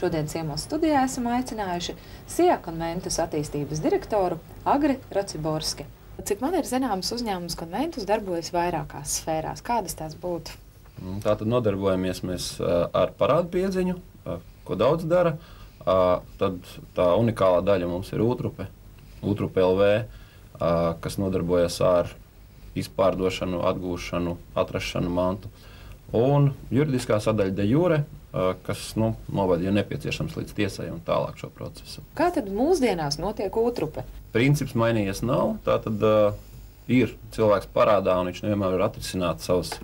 Šodien ciemos studijā esam aicinājuši SIA Conventus attīstības direktoru Agri Raciborski. Cik man ir zināms, uzņēmums Conventus darbojas vairākās sfērās. Kādas tās būtu? Tātad nodarbojamies mēs ar parādu piedziņu, ko daudz dara. Tad tā unikālā daļa mums ir Ultrupe LV, kas nodarbojas ar izpārdošanu, atgūšanu, atrašanu mantu. Un juridiskā sadaļa de jure, kas novada, ja nepieciešams, līdz tiesai un tālāk šo procesu. Kā tad mūsdienās notiek Ultrupe? Princips mainījies nav. Tātad ir cilvēks parādā un viņš nevienmēr var atrisināt savas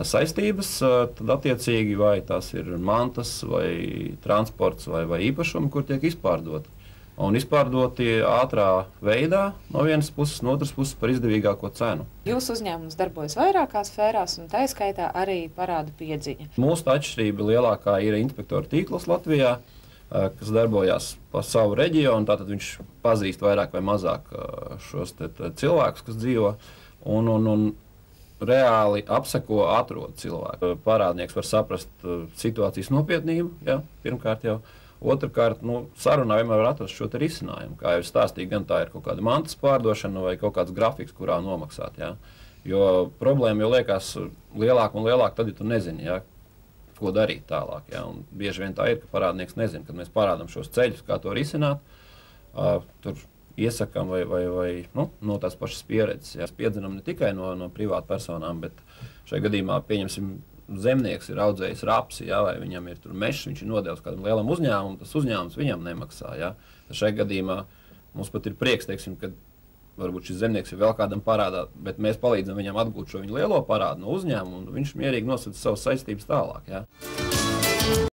saistības, tad attiecīgi vai tās ir mantas, vai transports, vai īpašumi, kur tiek izpārdoti. Un izpārdoti ātrā veidā no vienas puses, no otras puses par izdevīgāko cenu. Jūsu uzņēmums darbojas vairākās sfērās un tā skaitā arī parādu piedziņa. Mūsu atšķirība lielākā ir inspektoru tīkls Latvijā, kas darbojās pa savu reģionu, tātad viņš pazīst vairāk vai mazāk šos cilvēkus, kas dzīvo, un reāli apseko, atrod cilvēku. Parādnieks var saprast situācijas nopietnību, ja, pirmkārt jau. Otrkārt, sarunā vienmēr var atrast šo risinājumu. Kā jau es stāstīju, gan tā ir kaut kāda mantas pārdošana vai kaut kāds grafiks, kurā nomaksāt. Ja. Jo problēma jau liekas lielāka un lielāka, tad, ja tu nezini, ja, ko darīt tālāk. Ja. Un bieži vien tā ir, ka parādnieks nezina, kad mēs parādām šos ceļus, kā to risināt. Tur iesakām vai no tās pašas pieredzes. Ja. Piedzinām ne tikai no privātu personām, bet šajā gadījumā pieņemsim, zemnieks ir audzējis rapsi, ja, vai viņam ir tur mežs, viņš ir nodevis kādam lielam uzņēmumam, tas uzņēmums viņam nemaksā. Ja. Šajā gadījumā mums pat ir prieks, teiksim, ka varbūt šis zemnieks ir vēl kādam parādā, bet mēs palīdzam viņam atgūt šo viņa lielo parādu no uzņēmuma, un viņš mierīgi nosaka savas saistības tālāk. Ja.